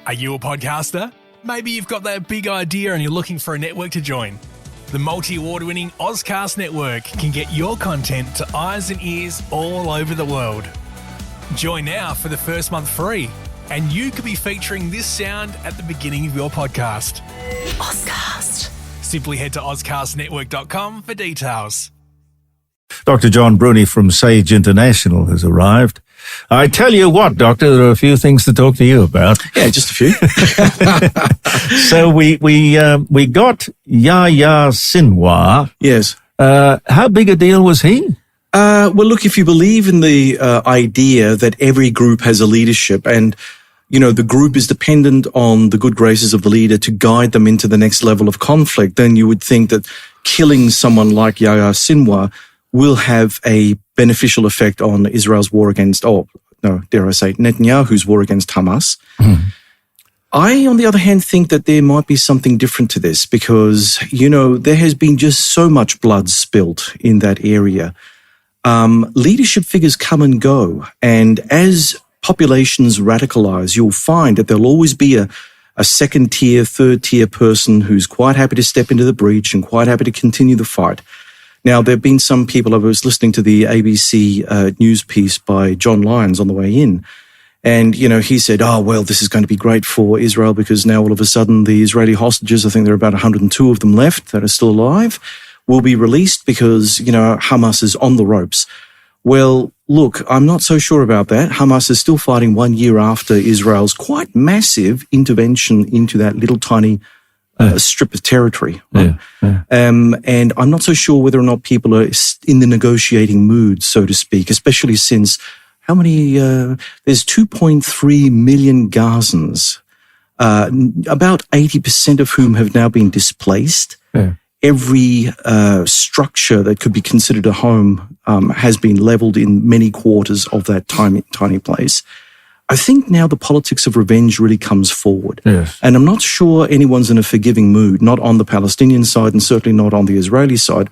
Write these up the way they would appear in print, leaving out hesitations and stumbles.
Are you a podcaster? Maybe you've got that big idea and you're looking for a network to join. The multi-award-winning Ozcast network can get your content to eyes and ears all over the world. Join now for the first month free, and you could be featuring this sound at the beginning of your podcast. Ozcast. Simply head to ozcastnetwork.com for details. Dr. John Bruni from Sage International has arrived. I tell you what, Doctor, there are a few things to talk to you about. Yeah, just a few. So we got Yahya Sinwar. Yes. How big a deal was he? Well, look, if you believe in the idea that every group has a leadership and, you know, the group is dependent on the good graces of the leader to guide them into the next level of conflict, then you would think that killing someone like Yahya Sinwar will have a beneficial effect on Israel's war against, Netanyahu's war against Hamas. Mm. I, on the other hand, think that there might be something different to this because, you know, there has been just so much blood spilt in that area. Leadership figures come and go, and as populations radicalize, you'll find that there'll always be a second tier, third tier person who's quite happy to step into the breach and quite happy to continue the fight. Now, there have been some people, I was listening to the ABC news piece by John Lyons on the way in, and, you know, he said, oh, well, this is going to be great for Israel because now all of a sudden the Israeli hostages, I think there are about 102 of them left that are still alive, will be released because, you know, Hamas is on the ropes. Well, look, I'm not so sure about that. Hamas is still fighting 1 year after Israel's quite massive intervention into that little tiny strip of territory. Right? Yeah. And I'm not so sure whether or not people are in the negotiating mood, so to speak, especially since there's 2.3 million Gazans, about 80% of whom have now been displaced. Yeah. Every structure that could be considered a home has been leveled in many quarters of that tiny place. I think now the politics of revenge really comes forward. Yes. And I'm not sure anyone's in a forgiving mood, not on the Palestinian side and certainly not on the Israeli side.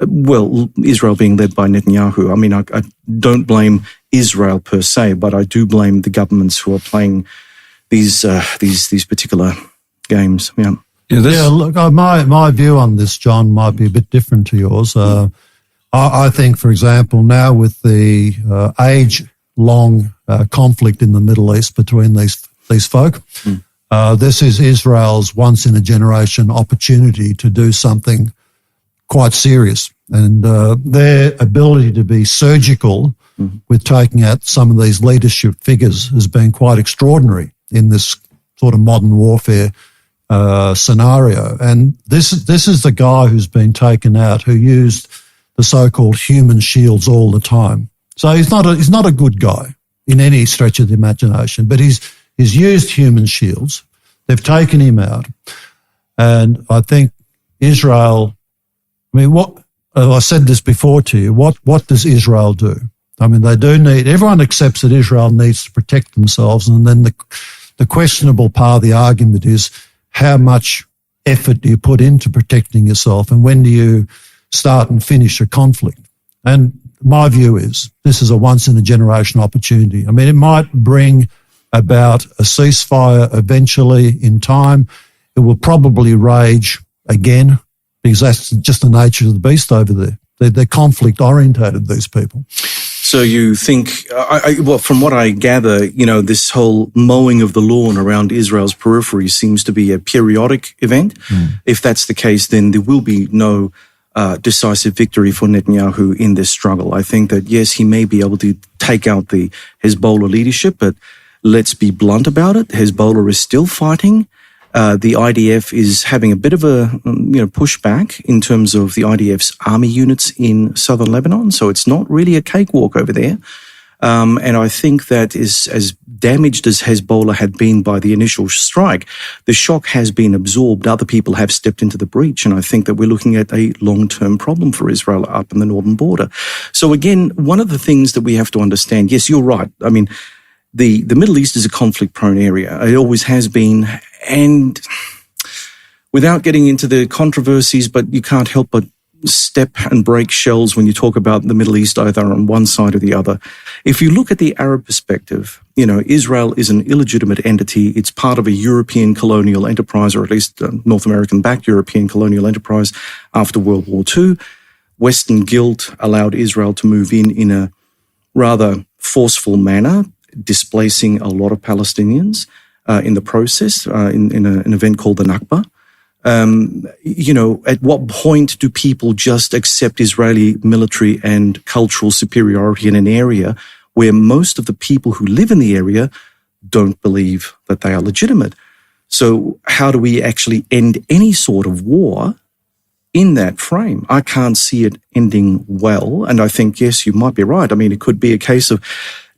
Well, Israel being led by Netanyahu. I mean, I don't blame Israel per se, but I do blame the governments who are playing these particular games. Yeah. Look, my view on this, John, might be a bit different to yours. I think, for example, now with the age-long conflict in the Middle East between these folk, this is Israel's once-in-a-generation opportunity to do something quite serious. And their ability to be surgical with taking out some of these leadership figures has been quite extraordinary in this sort of modern warfare scenario. And this is the guy who's been taken out, who used the so-called human shields all the time. So he's not a good guy in any stretch of the imagination, but he's used human shields. They've taken him out. And I think Israel, I said this before to you, what does Israel do? I mean, everyone accepts that Israel needs to protect themselves, and then the questionable part of the argument is, how much effort do you put into protecting yourself, and when do you start and finish a conflict? And my view is this is a once-in-a-generation opportunity. I mean, it might bring about a ceasefire eventually in time. It will probably rage again because that's just the nature of the beast over there. They're conflict-orientated, these people. So you think, well, from what I gather, you know, this whole mowing of the lawn around Israel's periphery seems to be a periodic event. If that's the case, then there will be no decisive victory for Netanyahu in this struggle. I think that, yes, he may be able to take out the Hezbollah leadership, but let's be blunt about it. Hezbollah is still fighting. The IDF is having a bit of a pushback in terms of the IDF's army units in southern Lebanon. So it's not really a cakewalk over there. And I think that is as damaged as Hezbollah had been by the initial strike, the shock has been absorbed. Other people have stepped into the breach. And I think that we're looking at a long-term problem for Israel up in the northern border. So again, one of the things that we have to understand, yes, you're right. I mean, the Middle East is a conflict-prone area. It always has been. And without getting into the controversies, but you can't help but step and break shells when you talk about the Middle East, either on one side or the other. If you look at the Arab perspective, Israel is an illegitimate entity. It's part of a European colonial enterprise, or at least a North American-backed European colonial enterprise after World War II. Western guilt allowed Israel to move in a rather forceful manner, displacing a lot of Palestinians in the process, in an event called the Nakba. At what point do people just accept Israeli military and cultural superiority in an area where most of the people who live in the area don't believe that they are legitimate? So how do we actually end any sort of war in that frame? I can't see it ending well. And I think, yes, you might be right. I mean, it could be a case of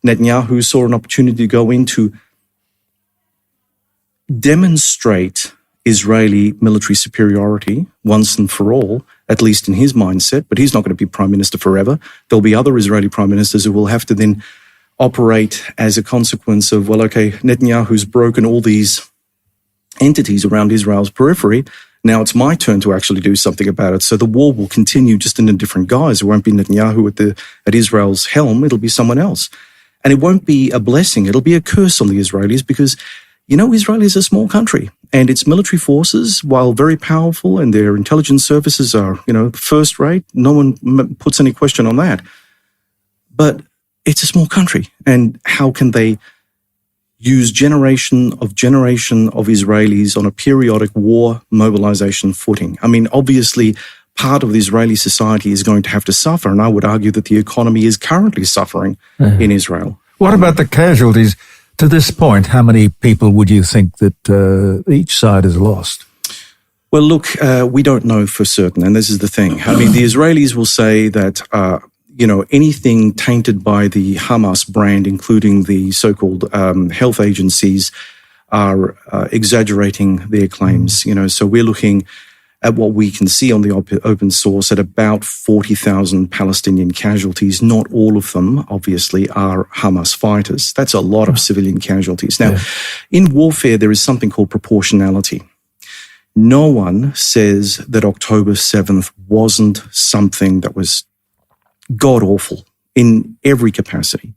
Netanyahu saw an opportunity to go in to demonstrate Israeli military superiority once and for all, at least in his mindset, but he's not going to be prime minister forever. There'll be other Israeli prime ministers who will have to then operate as a consequence of, well, okay, Netanyahu's broken all these entities around Israel's periphery. Now it's my turn to actually do something about it. So the war will continue just in a different guise. It won't be Netanyahu at Israel's helm. It'll be someone else. And it won't be a blessing. It'll be a curse on the Israelis because, Israel is a small country and its military forces, while very powerful and their intelligence services are, first rate, no one puts any question on that. But it's a small country. And how can they use generation of Israelis on a periodic war mobilization footing? I mean, obviously, part of the Israeli society is going to have to suffer. And I would argue that the economy is currently suffering in Israel. What about the casualties? To this point, how many people would you think that each side has lost? Well, look, we don't know for certain, and this is the thing. I mean, the Israelis will say that, anything tainted by the Hamas brand, including the so-called health agencies, are exaggerating their claims. So we're looking at what we can see on the open source at about 40,000 Palestinian casualties. Not all of them, obviously, are Hamas fighters. That's a lot of civilian casualties. Now, in warfare, there is something called proportionality. No one says that October 7th wasn't something that was god-awful in every capacity.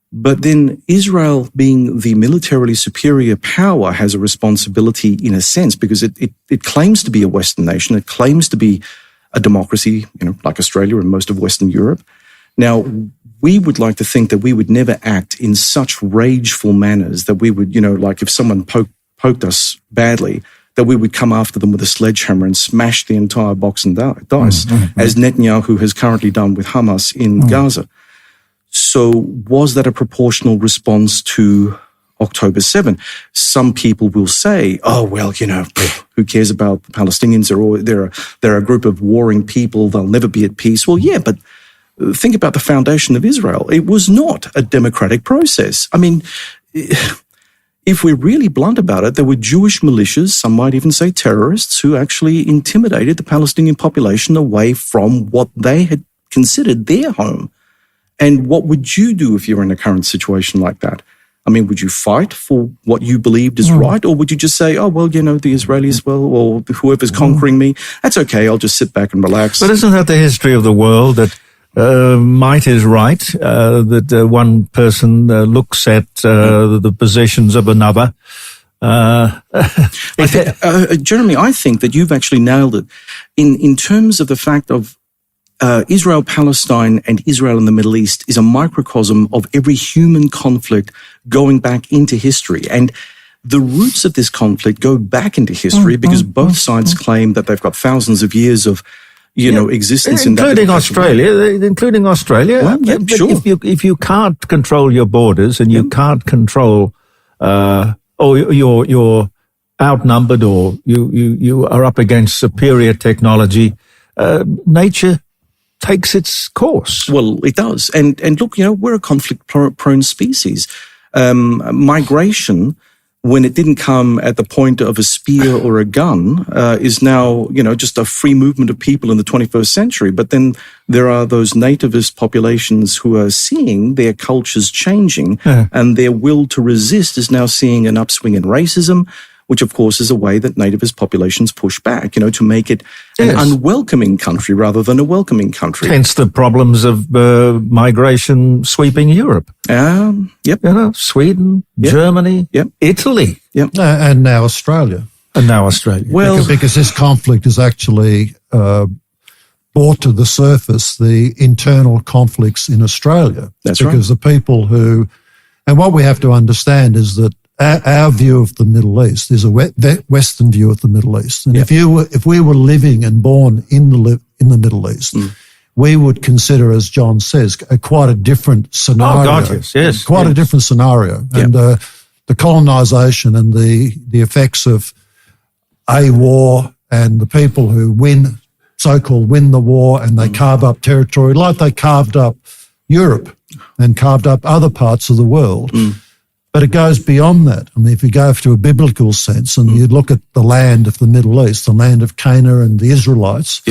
But then Israel, being the militarily superior power, has a responsibility in a sense because it claims to be a Western nation. It claims to be a democracy, like Australia and most of Western Europe. Now, we would like to think that we would never act in such rageful manners that we would, like if someone poked us badly, that we would come after them with a sledgehammer and smash the entire box and dice, as Netanyahu has currently done with Hamas in Gaza. So was that a proportional response to October 7? Some people will say, oh, well, who cares about the Palestinians? They're a group of warring people. They'll never be at peace. Well, yeah, but think about the foundation of Israel. It was not a democratic process. I mean, if we're really blunt about it, there were Jewish militias, some might even say terrorists, who actually intimidated the Palestinian population away from what they had considered their home. And what would you do if you're in a current situation like that? I mean, would you fight for what you believed is right? Or would you just say, oh, well, the Israelis, or whoever's conquering me, that's okay, I'll just sit back and relax. But isn't that the history of the world, that might is right, that one person looks at the possessions of another? Jeremy, I think that you've actually nailed it in terms of the fact of Israel, Palestine, and Israel in the Middle East is a microcosm of every human conflict going back into history. And the roots of this conflict go back into history because both sides claim that they've got thousands of years of, existence in that. Including Australia. Well, yeah, sure. If you can't control your borders and you can't control, or you're outnumbered, or you are up against superior technology, nature takes its course. Well, it does. And look, we're a conflict-prone species. Migration, when it didn't come at the point of a spear or a gun, is now, just a free movement of people in the 21st century. But then there are those nativist populations who are seeing their cultures changing, and their will to resist is now seeing an upswing in racism. which of course is a way that nativist populations push back, to make it an unwelcoming country rather than a welcoming country. Hence the problems of migration sweeping Europe. Yep. Sweden, Germany, Italy. Yep. And now Australia. Well, because this conflict is actually brought to the surface the internal conflicts in Australia. That's because the people who, and what we have to understand is that our view of the Middle East is a Western view of the Middle East. And if we were living and born in the Middle East, we would consider, as John says, quite a different scenario. Oh, God, yes. Quite a different scenario. And the colonisation and the effects of a war and the people who so-called win the war, and they carve up territory like they carved up Europe and carved up other parts of the world. But it goes beyond that. I mean, if you go to a biblical sense and you look at the land of the Middle East, the land of Canaan and the Israelites,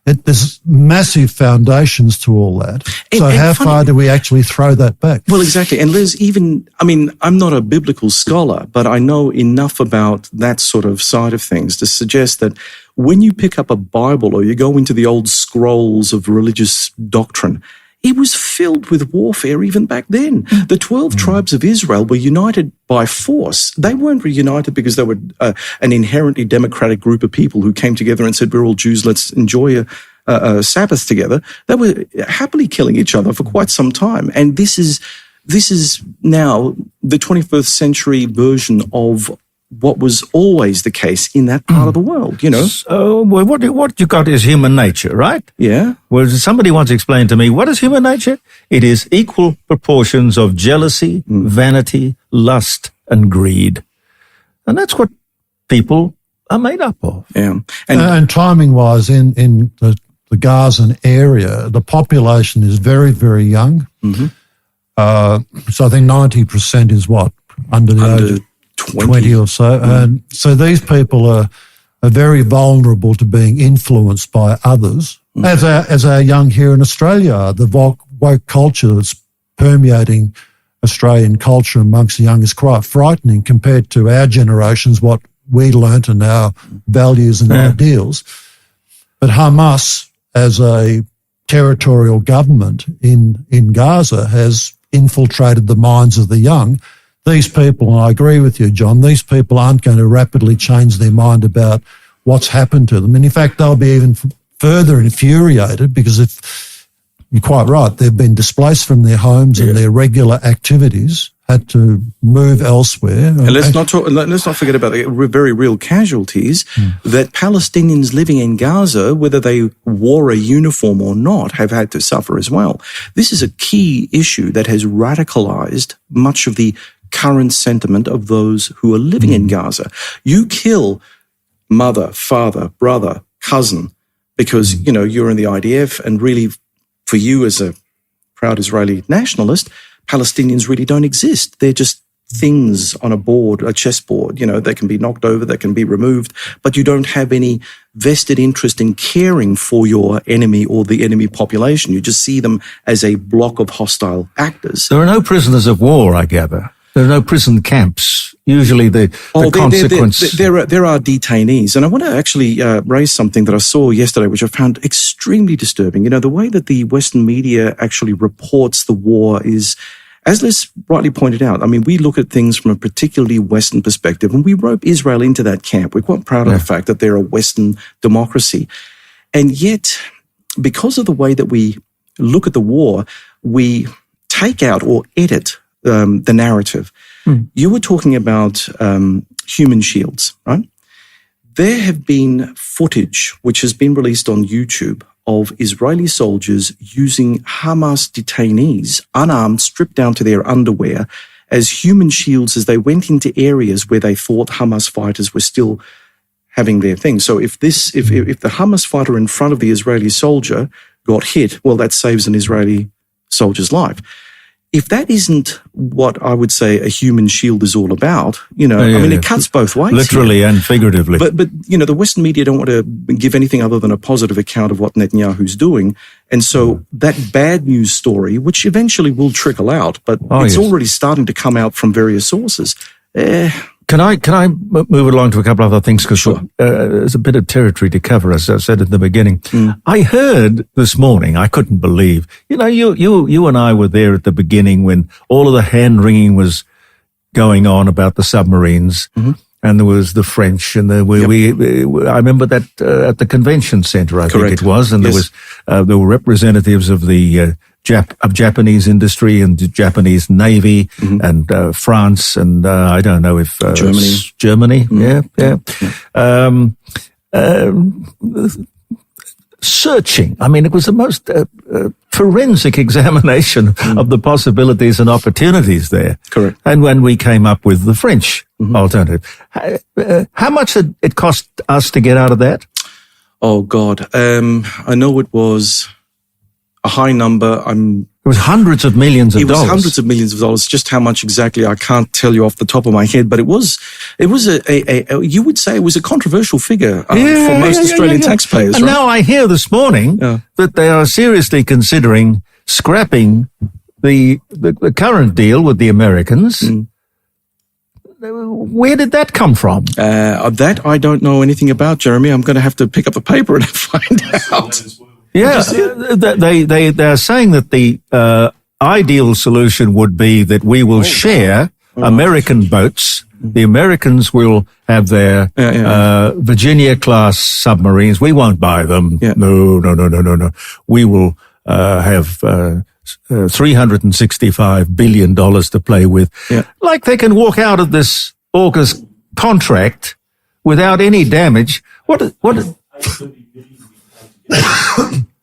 there's massive foundations to all that. So how far do we actually throw that back? Well, exactly. And Liz, I'm not a biblical scholar, but I know enough about that sort of side of things to suggest that when you pick up a Bible or you go into the old scrolls of religious doctrine, it was filled with warfare even back then. The 12 tribes of Israel were united by force. They weren't reunited because they were an inherently democratic group of people who came together and said, we're all Jews, let's enjoy a Sabbath together. They were happily killing each other for quite some time. And this is now the 21st century version of what was always the case in that part of the world, So what you got is human nature, right? Yeah. Well, somebody once explained to me, what is human nature? It is equal proportions of jealousy, vanity, lust, and greed. And that's what people are made up of. Yeah. And timing-wise, in the Gazan area, the population is very, very young. So I think 90% is what? Under the age of 20 or so. And so these people are very vulnerable to being influenced by others, as our young here in Australia are. The woke culture that's permeating Australian culture amongst the young is quite frightening compared to our generations, what we learnt and our values and ideals. But Hamas, as a territorial government in Gaza, has infiltrated the minds of the young. These people, and I agree with you, John, these people aren't going to rapidly change their mind about what's happened to them. And in fact, they'll be even further infuriated because if you're quite right, they've been displaced from their homes and their regular activities, had to move elsewhere. And let's not forget about the very real casualties that Palestinians living in Gaza, whether they wore a uniform or not, have had to suffer as well. This is a key issue that has radicalized much of the current sentiment of those who are living in Gaza. You kill mother, father, brother, cousin, because, you're in the IDF, and really for you as a proud Israeli nationalist, Palestinians really don't exist. They're just things on a board, a chessboard, that can be knocked over, that can be removed, but you don't have any vested interest in caring for your enemy or the enemy population. You just see them as a block of hostile actors. There are no prisoners of war, I gather. There are no prison camps. Usually the consequence... There are detainees. And I want to actually raise something that I saw yesterday, which I found extremely disturbing. The way that the Western media actually reports the war is, as Les rightly pointed out, we look at things from a particularly Western perspective, and we rope Israel into that camp. We're quite proud of the fact that they're a Western democracy. And yet, because of the way that we look at the war, we take out or edit the narrative. You were talking about human shields, right? There have been footage which has been released on YouTube of Israeli soldiers using Hamas detainees, unarmed, stripped down to their underwear, as human shields as they went into areas where they thought Hamas fighters were still having their thing. So if the Hamas fighter in front of the Israeli soldier got hit, well, that saves an Israeli soldier's life. If that isn't what I would say a human shield is all about, it cuts both ways. Literally and figuratively. But the Western media don't want to give anything other than a positive account of what Netanyahu's doing. And so that bad news story, which eventually will trickle out, but it's already starting to come out from various sources, Can I move along to a couple of other things? Because there's a bit of territory to cover, as I said at the beginning. I heard this morning, I couldn't believe, you and I were there at the beginning when all of the hand-wringing was going on about the submarines. And there was the French, and I remember that at the convention center, I think it was, and there were representatives of the Japanese industry and the Japanese Navy and France and I don't know if Germany, searching. I mean, it was the most forensic examination of the possibilities and opportunities there. Correct. And when we came up with the French alternative, how much did it cost us to get out of that? Oh, God. I know it was a high number. It was hundreds of millions of dollars. It was hundreds of millions of dollars. Just how much exactly, I can't tell you off the top of my head, but it was you would say it was a controversial figure for most Australian taxpayers. And right? now I hear this morning that they are seriously considering scrapping the current deal with the Americans. Where did that come from? That I don't know anything about, Jeremy. I'm going to have to pick up the paper and find out. Yeah, they're saying that the ideal solution would be that we will share American boats. The Americans will have their Virginia-class submarines. We won't buy them. Yeah. No. We will have $365 billion to play with. Yeah. Like they can walk out of this AUKUS contract without any damage. What?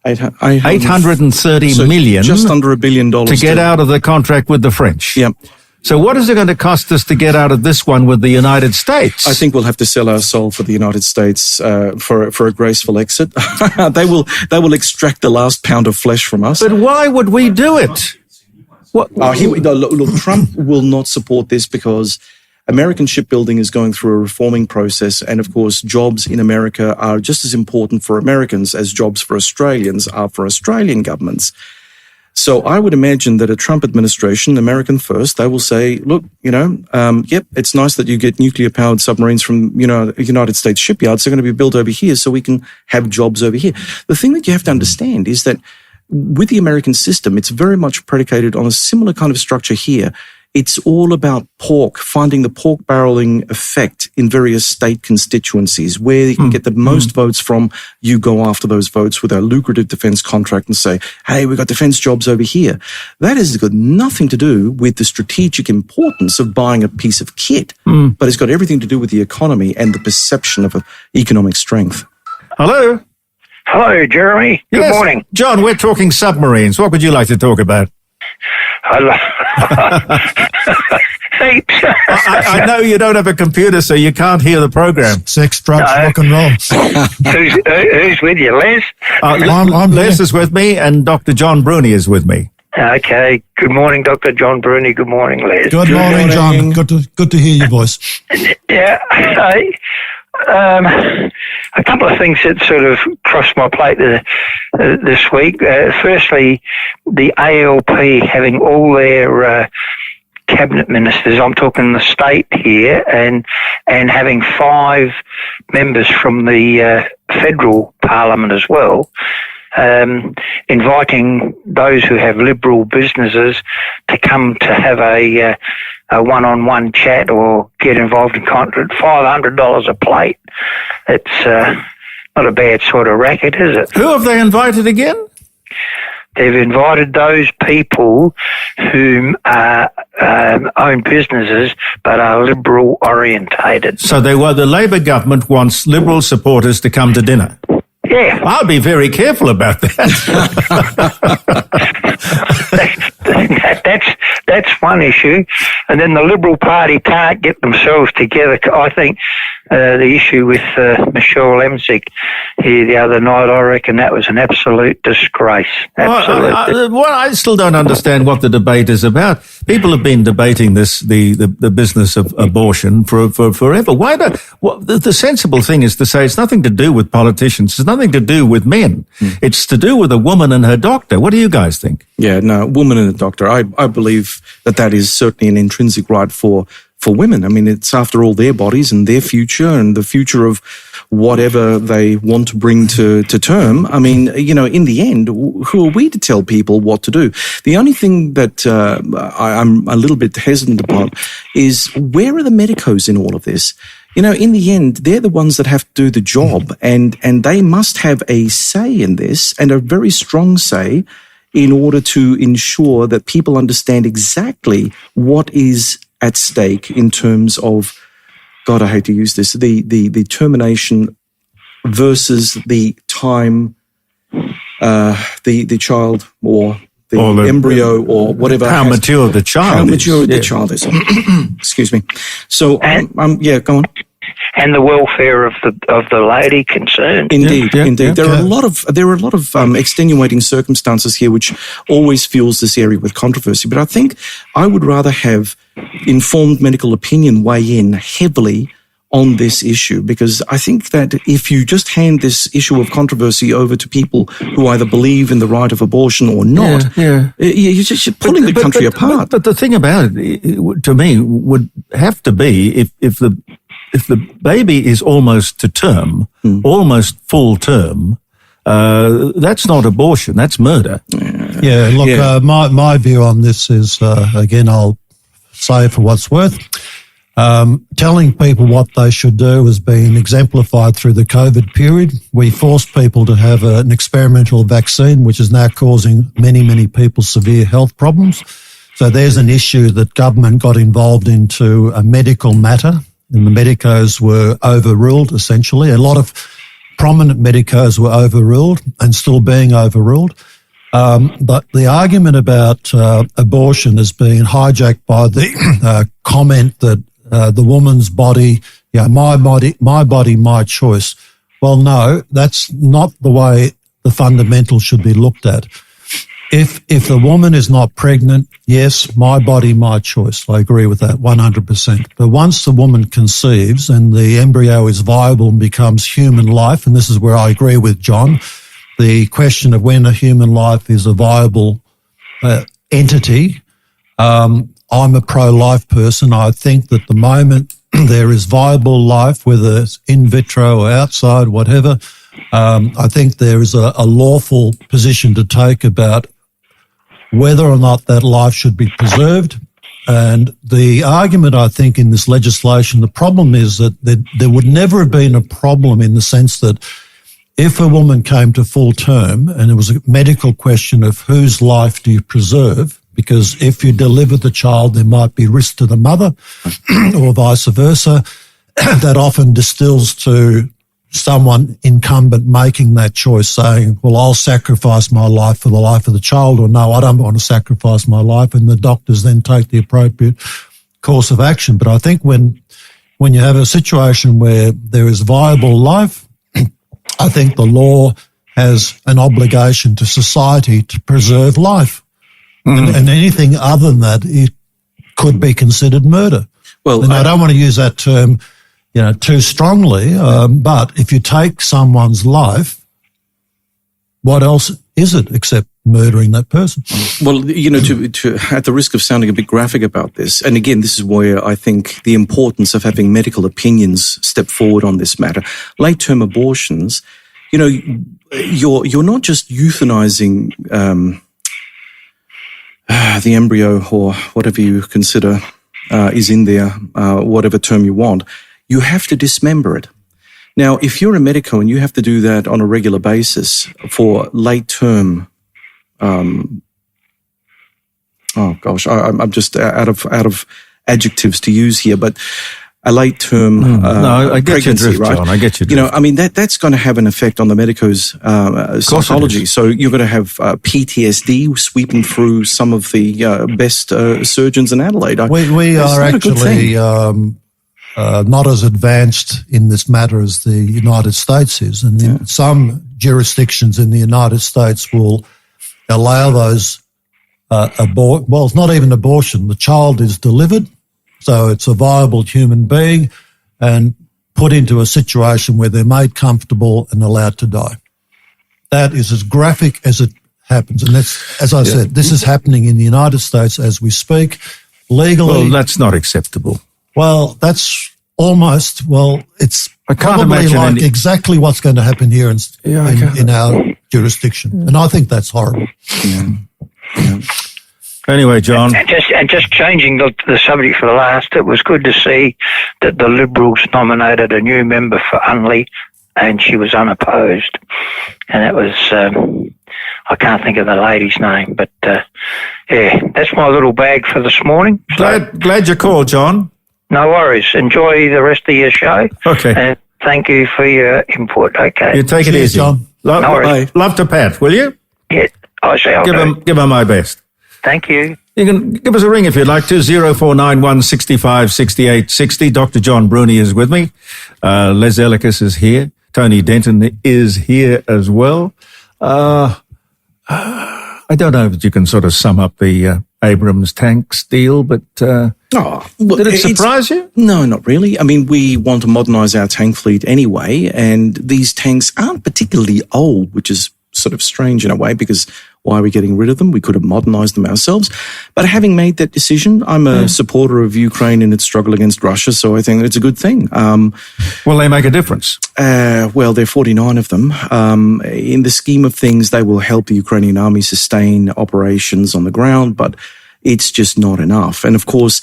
830 million, just under $1 billion to get out of the contract with the French. Yep. So what is it going to cost us to get out of this one with the United States? I think we'll have to sell our soul for the United States for a graceful exit. They will extract the last pound of flesh from us. But why would we do it? Look, Trump will not support this because American shipbuilding is going through a reforming process, and of course, jobs in America are just as important for Americans as jobs for Australians are for Australian governments. So I would imagine that a Trump administration, American first, they will say, look, it's nice that you get nuclear-powered submarines from, United States shipyards. They're going to be built over here so we can have jobs over here. The thing that you have to understand is that with the American system, it's very much predicated on a similar kind of structure here. It's all about finding the pork barreling effect in various state constituencies. Where you can get the most votes from, you go after those votes with a lucrative defense contract and say, hey, we've got defense jobs over here. That has got nothing to do with the strategic importance of buying a piece of kit, but it's got everything to do with the economy and the perception of economic strength. Hello? Hello, Jeremy. Good morning. John, we're talking submarines. What would you like to talk about? I know you don't have a computer, so you can't hear the program. Sex, drugs, rock and roll. Who's with you, Les? Les is with me, and Dr. John Bruni is with me. Okay. Good morning, Dr. John Bruni. Good morning, Les. Good morning, John. Good to hear your voice. Yeah. A couple of things that sort of crossed my plate this week. Firstly, the ALP having all their cabinet ministers, I'm talking the state here, and having 5 members from the federal parliament as well, inviting those who have liberal businesses to come to have a one-on-one chat or get involved in contract. $500 a plate. It's not a bad sort of racket, is it? Who have they invited again? They've invited those people who own businesses but are liberal orientated. So the Labor government wants liberal supporters to come to dinner. Yeah. I'll be very careful about that. That's one issue. And then the Liberal Party can't get themselves together. I think the issue with Michelle Lemsick here the other night, I reckon that was an absolute disgrace. I still don't understand what the debate is about. People have been debating this, the business of abortion for forever. Why don't? The sensible thing is to say it's nothing to do with politicians. It's nothing to do with men. It's to do with a woman and her doctor. What do you guys think? Yeah, no, woman and a doctor. I believe that is certainly an intrinsic right for for women. I mean, it's after all their bodies and their future and the future of whatever they want to bring to term. I mean, you know, in the end, who are we to tell people what to do? The only thing that I'm a little bit hesitant about is, where are the medicos in all of this? You know, in the end, they're the ones that have to do the job, and they must have a say in this, and a very strong say, in order to ensure that people understand exactly what is at stake in terms of, God, I hate to use this, the termination versus the time, the child or the embryo or whatever. How mature the child is. How mature the child is. Excuse me. So, yeah, go on. And the welfare of the lady concerned. Indeed, indeed. There are a lot of extenuating circumstances here, which always fuels this area with controversy. But I think I would rather have informed medical opinion weigh in heavily on this issue, because I think that if you just hand this issue of controversy over to people who either believe in the right of abortion or not, you're just pulling the country apart. But the thing about it, to me, would have to be if the baby is almost to term, almost full term, that's not abortion, that's murder. Yeah, look, my view on this is, again, I'll say for what's worth, telling people what they should do has been exemplified through the COVID period. We forced people to have an experimental vaccine, which is now causing many, many people severe health problems. So there's an issue that government got involved into a medical matter, and the medicos were overruled, essentially. A lot of prominent medicos were overruled and still being overruled. But the argument about abortion is being hijacked by the comment that the woman's body, my body, my choice. Well, no, that's not the way the fundamentals should be looked at. If the woman is not pregnant, yes, my body, my choice. I agree with that 100%. But once the woman conceives and the embryo is viable and becomes human life, and this is where I agree with John, the question of when a human life is a viable entity, I'm a pro-life person. I think that the moment there is viable life, whether it's in vitro or outside, whatever, I think there is a lawful position to take about whether or not that life should be preserved. And the argument, I think, in this legislation, the problem is that there would never have been a problem in the sense that if a woman came to full term and it was a medical question of whose life do you preserve, because if you deliver the child, there might be risk to the mother or vice versa, that often distills to someone incumbent making that choice, saying, well, I'll sacrifice my life for the life of the child, or no, I don't want to sacrifice my life, and the doctors then take the appropriate course of action. But I think when you have a situation where there is viable life, I think the law has an obligation to society to preserve life. And anything other than that, it could be considered murder. Well, and I don't want to use that term, too strongly, but if you take someone's life, what else is it except murdering that person? Well, to at the risk of sounding a bit graphic about this, and again, this is where I think the importance of having medical opinions step forward on this matter. Late-term abortions, you're not just euthanizing the embryo or whatever you consider is in there, whatever term you want. You have to dismember it. Now, if you're a medico and you have to do that on a regular basis for late-term, I'm just out of adjectives to use here, but a late-term I get pregnancy, your drift, right? John, I get your drift. That's going to have an effect on the medico's psychology. So you're going to have PTSD sweeping through some of the best surgeons in Adelaide. We are actually not as advanced in this matter as the United States is. And in some jurisdictions in the United States will allow those well, it's not even abortion. The child is delivered, so it's a viable human being, and put into a situation where they're made comfortable and allowed to die. That is as graphic as it happens. And that's, as I said, this is happening in the United States as we speak. Legally. Well, that's not acceptable. Well, that's almost, it's I can't probably imagine like exactly what's going to happen here in our jurisdiction. And I think that's horrible. Yeah. Anyway, John. And just changing the subject for the last, it was good to see that the Liberals nominated a new member for Unley, and she was unopposed. And it was, I can't think of the lady's name, but that's my little bag for this morning. Glad you called, John. No worries. Enjoy the rest of your show. Okay. And thank you for your input. Okay. You take it easy, John. Love to Pat, will you? Yeah, I shall. Give him my best. Thank you. You can give us a ring if you'd like to, 0491 65 68 60. Dr. John Bruni is with me. Les Elekes is here. Tony Denton is here as well. I don't know if you can sort of sum up the Abrams tanks deal, but did it surprise you? No, not really. I mean, we want to modernise our tank fleet anyway, and these tanks aren't particularly old, which is sort of strange in a way, because why are we getting rid of them? We could have modernised them ourselves. But having made that decision, I'm a supporter of Ukraine in its struggle against Russia, so I think it's a good thing. Will they make a difference? Well, there are 49 of them. In the scheme of things, they will help the Ukrainian army sustain operations on the ground, but it's just not enough. And of course,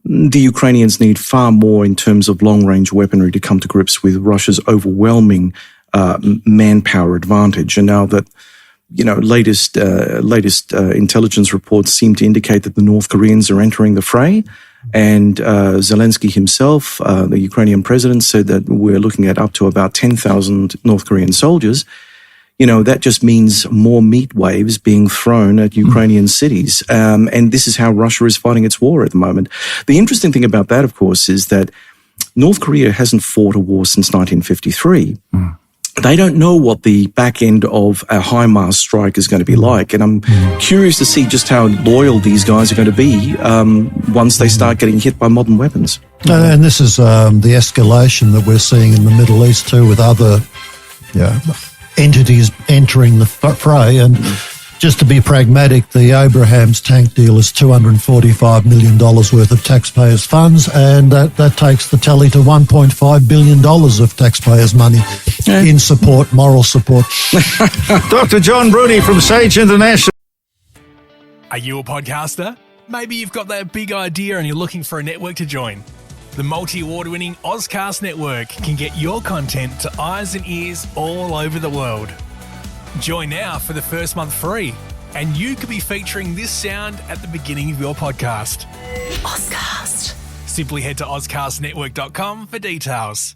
the Ukrainians need far more in terms of long-range weaponry to come to grips with Russia's overwhelming manpower advantage. And now that latest intelligence reports seem to indicate that the North Koreans are entering the fray. And Zelensky himself, the Ukrainian president, said that we're looking at up to about 10,000 North Korean soldiers. That just means more meat waves being thrown at Ukrainian cities. And this is how Russia is fighting its war at the moment. The interesting thing about that, of course, is that North Korea hasn't fought a war since 1953. They don't know what the back end of a HIMARS strike is going to be like. And I'm curious to see just how loyal these guys are going to be once they start getting hit by modern weapons. And this is the escalation that we're seeing in the Middle East too, with other entities entering the fray. And just to be pragmatic, the Abrams tank deal is $245 million worth of taxpayers' funds, and that takes the tally to $1.5 billion of taxpayers' money in support, moral support. Dr. John Bruni from Sage International. Are you a podcaster? Maybe you've got that big idea and you're looking for a network to join. The multi-award-winning Ozcast Network can get your content to eyes and ears all over the world. Join now for the first month free, and you could be featuring this sound at the beginning of your podcast. Ozcast. Simply head to ozcastnetwork.com for details.